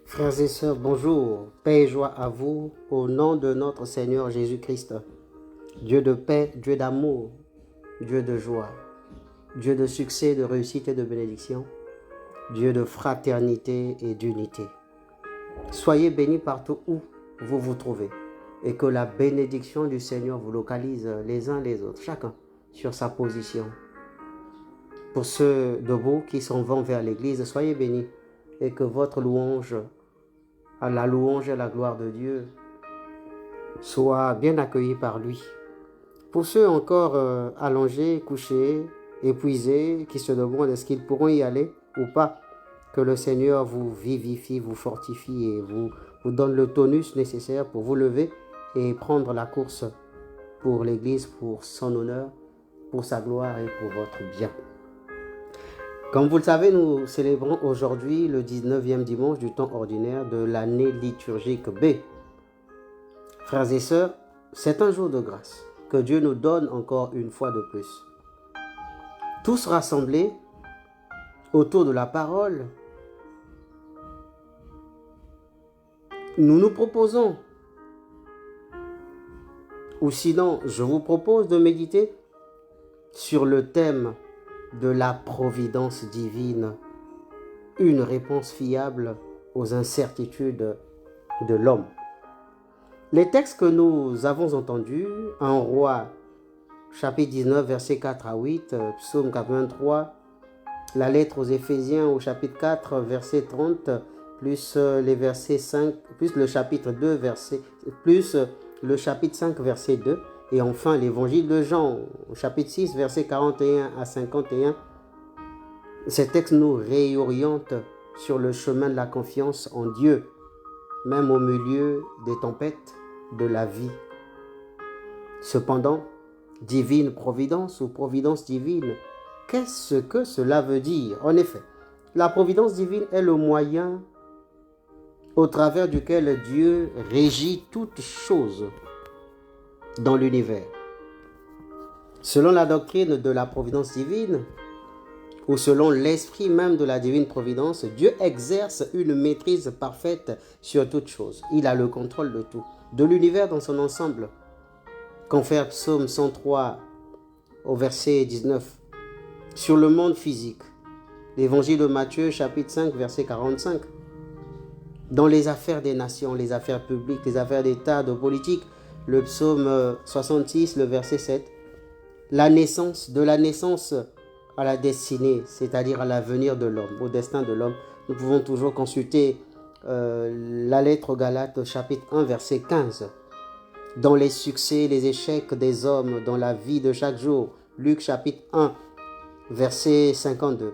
Frères et sœurs, bonjour, paix et joie à vous, au nom de notre Seigneur Jésus-Christ. Dieu de paix, Dieu d'amour, Dieu de joie, Dieu de succès, de réussite et de bénédiction, Dieu de fraternité et d'unité. Soyez bénis partout où vous vous trouvez et que la bénédiction du Seigneur vous localise les uns les autres, chacun sur sa position. Pour ceux debout qui s'en vont vers l'église, soyez bénis et que votre louange, à la louange et la gloire de Dieu, soit bien accueillie par lui. Pour ceux encore allongés, couchés, épuisés, qui se demandent est-ce qu'ils pourront y aller ou pas, que le Seigneur vous vivifie, vous fortifie et vous donne le tonus nécessaire pour vous lever et prendre la course pour l'Église, pour son honneur, pour sa gloire et pour votre bien. Comme vous le savez, nous célébrons aujourd'hui le 19e dimanche du temps ordinaire de l'année liturgique B. Frères et sœurs, c'est un jour de grâce que Dieu nous donne encore une fois de plus. Tous rassemblés autour de la parole, nous nous proposons, ou sinon je vous propose de méditer sur le thème de la providence divine, une réponse fiable aux incertitudes de l'homme. Les textes que nous avons entendus, 1 Roi, chapitre 19, versets 4 à 8, psaume 83, la lettre aux Éphésiens au chapitre 4, verset 30, plus les versets 5, plus le chapitre 2, plus le chapitre 5, verset 2, et enfin l'évangile de Jean, au chapitre 6, versets 41 à 51. Ces textes nous réorientent sur le chemin de la confiance en Dieu, même au milieu des tempêtes de la vie. Cependant, divine providence ou providence divine, qu'est-ce que cela veut dire? En effet, la providence divine est le moyen au travers duquel Dieu régit toutes choses dans l'univers. Selon la doctrine de la providence divine, ou selon l'esprit même de la divine providence, Dieu exerce une maîtrise parfaite sur toutes choses. Il a le contrôle de tout, de l'univers dans son ensemble. Confère psaume 103 au verset 19. Sur le monde physique, l'évangile de Matthieu chapitre 5 verset 45. Dans les affaires des nations, les affaires publiques, les affaires d'État, de politique, le psaume 66, le verset 7. De la naissance à la destinée, c'est-à-dire à l'avenir de l'homme, au destin de l'homme. Nous pouvons toujours consulter la lettre aux Galates, chapitre 1, verset 15. Dans les succès, les échecs des hommes, dans la vie de chaque jour, Luc, chapitre 1, verset 52.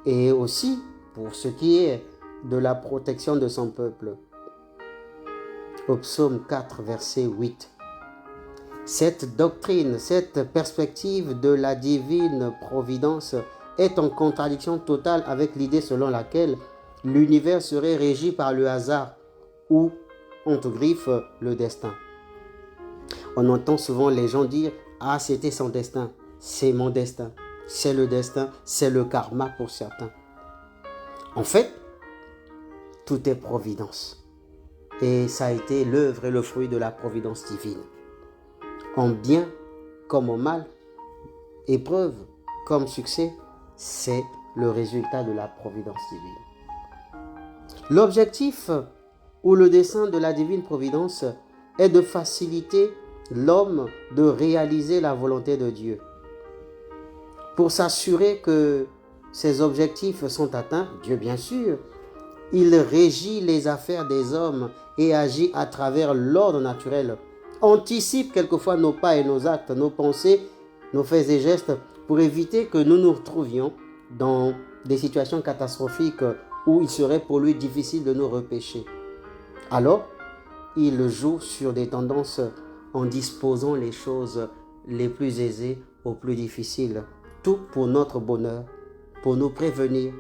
Et aussi, pour ce qui est de la protection de son peuple, au psaume 4, verset 8. Cette doctrine, cette perspective de la divine providence est en contradiction totale avec l'idée selon laquelle l'univers serait régi par le hasard ou, entre griffes, le destin. On entend souvent les gens dire « Ah, c'était son destin, c'est mon destin, c'est le destin, c'est le karma pour certains. » En fait, tout est providence. Et ça a été l'œuvre et le fruit de la providence divine. En bien comme en mal, épreuve comme succès, c'est le résultat de la providence divine. L'objectif ou le dessein de la divine providence est de faciliter l'homme de réaliser la volonté de Dieu. Pour s'assurer que ces objectifs sont atteints, Dieu bien sûr, il régit les affaires des hommes et agit à travers l'ordre naturel, anticipe quelquefois nos pas et nos actes, nos pensées, nos faits et gestes pour éviter que nous nous retrouvions dans des situations catastrophiques où il serait pour lui difficile de nous repêcher. Alors, il joue sur des tendances en disposant les choses les plus aisées aux plus difficiles. Tout pour notre bonheur, pour nous prévenir,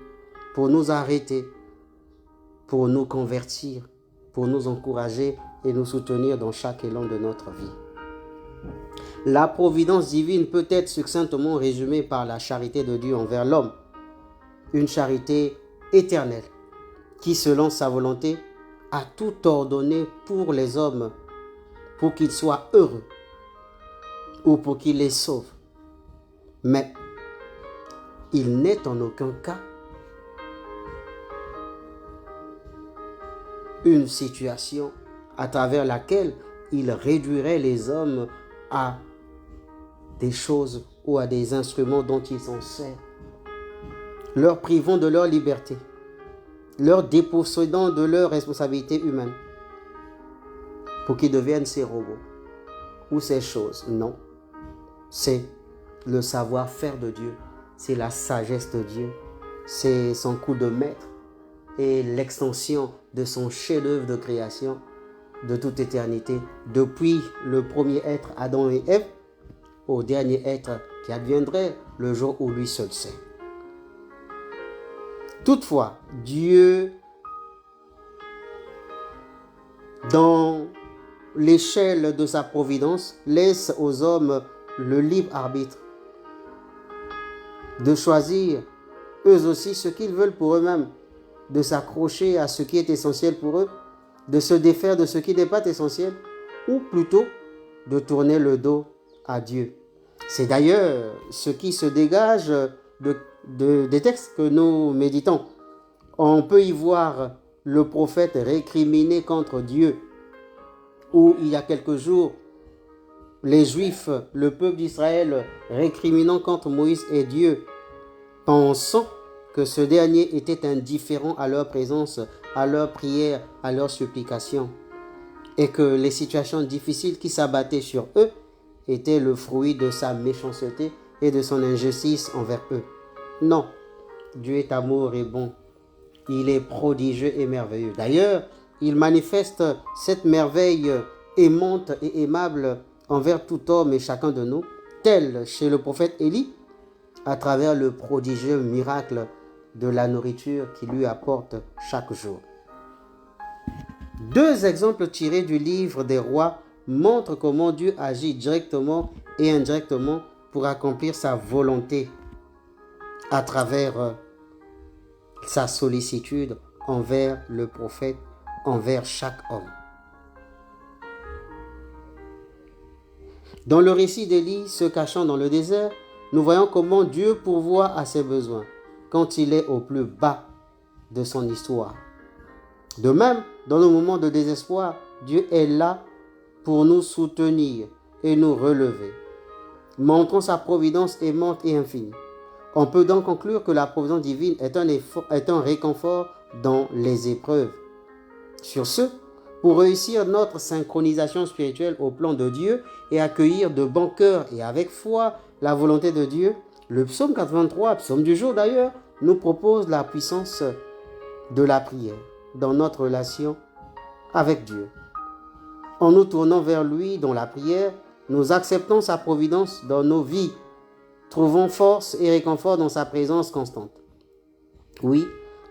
pour nous arrêter, pour nous convertir, pour nous encourager et nous soutenir dans chaque élan de notre vie. La providence divine peut être succinctement résumée par la charité de Dieu envers l'homme, une charité éternelle qui, selon sa volonté, a tout ordonné pour les hommes, pour qu'ils soient heureux ou pour qu'il les sauve. Mais il n'est en aucun cas une situation à travers laquelle il réduirait les hommes à des choses ou à des instruments dont ils s'en servent, leur privant de leur liberté, leur dépossédant de leur responsabilité humaine pour qu'ils deviennent ces robots ou ces choses. Non, c'est le savoir-faire de Dieu, c'est la sagesse de Dieu, c'est son coup de maître et l'extension de son chef-d'œuvre de création de toute éternité, depuis le premier être Adam et Ève au dernier être qui adviendrait le jour où lui seul sait. Toutefois, Dieu, dans l'échelle de sa providence, laisse aux hommes le libre arbitre de choisir eux aussi ce qu'ils veulent pour eux-mêmes, de s'accrocher à ce qui est essentiel pour eux, de se défaire de ce qui n'est pas essentiel, ou plutôt de tourner le dos à Dieu. C'est d'ailleurs ce qui se dégage des textes que nous méditons. On peut y voir le prophète récriminé contre Dieu, où il y a quelques jours, les Juifs, le peuple d'Israël, récriminant contre Moïse et Dieu, pensant que ce dernier était indifférent à leur présence, à leur prière, à leurs supplications, et que les situations difficiles qui s'abattaient sur eux étaient le fruit de sa méchanceté et de son injustice envers eux. Non, Dieu est amour et bon. Il est prodigieux et merveilleux. D'ailleurs, il manifeste cette merveille aimante et aimable envers tout homme et chacun de nous, tel chez le prophète Élie, à travers le prodigieux miracle de la nourriture qu'il lui apporte chaque jour. Deux exemples tirés du livre des rois montrent comment Dieu agit directement et indirectement pour accomplir sa volonté à travers sa sollicitude envers le prophète, envers chaque homme. Dans le récit d'Élie se cachant dans le désert, nous voyons comment Dieu pourvoit à ses besoins quand il est au plus bas de son histoire. De même, dans nos moments de désespoir, Dieu est là pour nous soutenir et nous relever, montrant sa providence aimante et infinie. On peut donc conclure que la providence divine est un réconfort dans les épreuves. Sur ce, pour réussir notre synchronisation spirituelle au plan de Dieu et accueillir de bon cœur et avec foi la volonté de Dieu, le psaume 83, psaume du jour d'ailleurs, nous propose la puissance de la prière dans notre relation avec Dieu. En nous tournant vers lui dans la prière, nous acceptons sa providence dans nos vies, trouvons force et réconfort dans sa présence constante. Oui,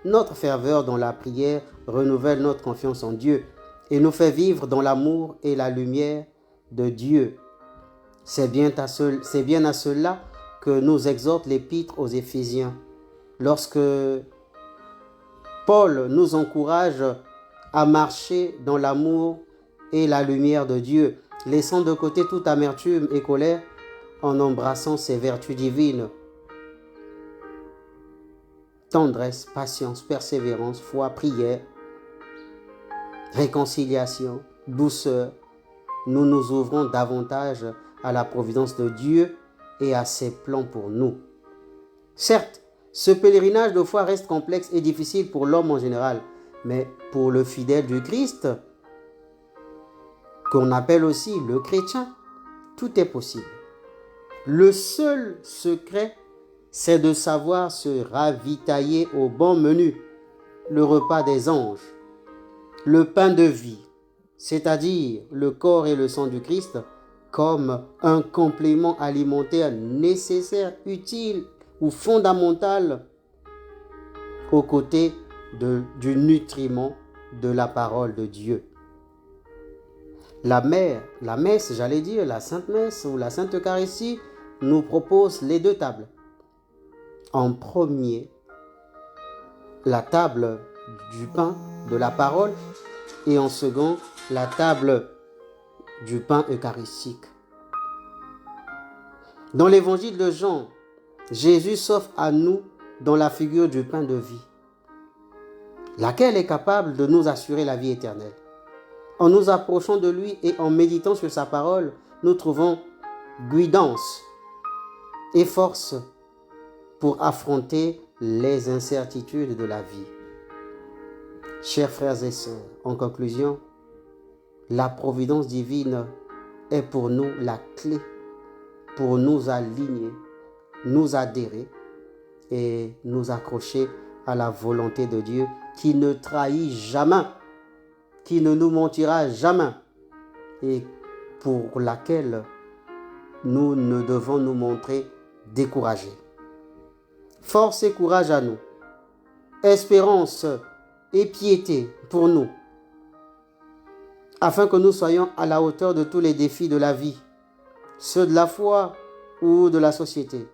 notre ferveur dans la prière renouvelle notre confiance en Dieu et nous fait vivre dans l'amour et la lumière de Dieu. C'est bien à cela que nous exhorte l'épître aux Éphésiens, lorsque Paul nous encourage à marcher dans l'amour et la lumière de Dieu, laissant de côté toute amertume et colère en embrassant ses vertus divines. Tendresse, patience, persévérance, foi, prière, réconciliation, douceur. Nous nous ouvrons davantage à la providence de Dieu et à ses plans pour nous. Certes, ce pèlerinage de foi reste complexe et difficile pour l'homme en général, mais pour le fidèle du Christ, qu'on appelle aussi le chrétien, tout est possible. Le seul secret, c'est de savoir se ravitailler au bon menu, le repas des anges, le pain de vie, c'est-à-dire le corps et le sang du Christ, comme un complément alimentaire nécessaire, utile ou fondamental aux côtés du nutriment de la parole de Dieu. La messe, j'allais dire, la Sainte Messe ou la Sainte Eucharistie nous propose les deux tables. En premier, la table du pain, de la parole, Et en second, la table du pain eucharistique. Dans l'évangile de Jean, Jésus s'offre à nous dans la figure du pain de vie, laquelle est capable de nous assurer la vie éternelle. En nous approchant de lui et en méditant sur sa parole, nous trouvons guidance et force pour affronter les incertitudes de la vie. Chers frères et sœurs, en conclusion, la providence divine est pour nous la clé pour nous aligner, nous adhérer et nous accrocher à la volonté de Dieu qui ne trahit jamais, qui ne nous mentira jamais et pour laquelle nous ne devons nous montrer découragés. Force et courage à nous, espérance et piété pour nous, afin que nous soyons à la hauteur de tous les défis de la vie, ceux de la foi ou de la société.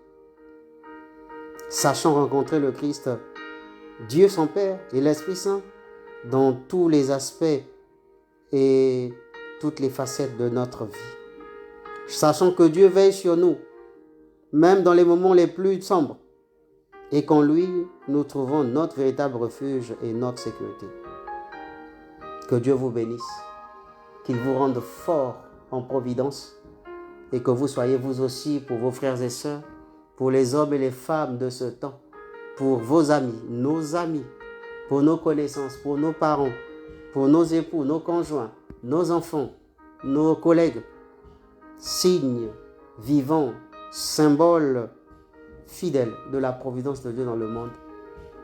Sachant rencontrer le Christ, Dieu son Père et l'Esprit Saint dans tous les aspects et toutes les facettes de notre vie. Sachant que Dieu veille sur nous, même dans les moments les plus sombres, et qu'en lui, nous trouvons notre véritable refuge et notre sécurité. Que Dieu vous bénisse, qu'il vous rende fort en providence, et que vous soyez vous aussi pour vos frères et sœurs, pour les hommes et les femmes de ce temps, pour vos amis, pour nos connaissances, pour nos parents, pour nos époux, nos conjoints, nos enfants, nos collègues, signes vivants, symboles fidèles de la providence de Dieu dans le monde,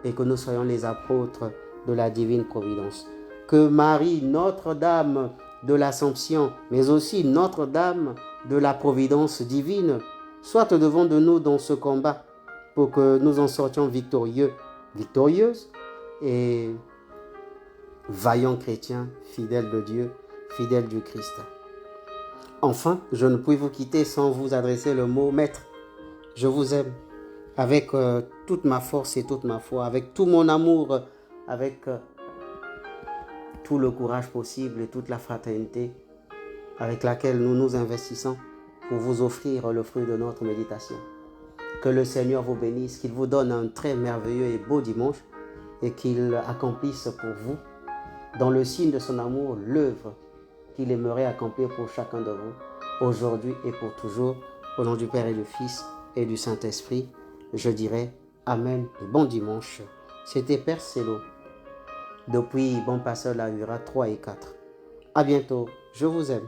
et que nous soyons les apôtres de la divine providence. Que Marie, Notre-Dame de l'Assomption, mais aussi Notre-Dame de la providence divine, soit devant de nous dans ce combat pour que nous en sortions victorieux, victorieuses et vaillants chrétiens, fidèles de Dieu, fidèles du Christ. Enfin, je ne puis vous quitter sans vous adresser le mot maître. Je vous aime avec toute ma force et toute ma foi, avec tout mon amour, avec tout le courage possible et toute la fraternité avec laquelle nous nous investissons pour vous offrir le fruit de notre méditation. Que le Seigneur vous bénisse, qu'il vous donne un très merveilleux et beau dimanche et qu'il accomplisse pour vous, dans le signe de son amour, l'œuvre qu'il aimerait accomplir pour chacun de vous, aujourd'hui et pour toujours, au nom du Père et du Fils et du Saint-Esprit. Je dirai Amen et bon dimanche. C'était Père Célo, depuis Bon Pasteur La Vira 3 et 4. À bientôt, je vous aime.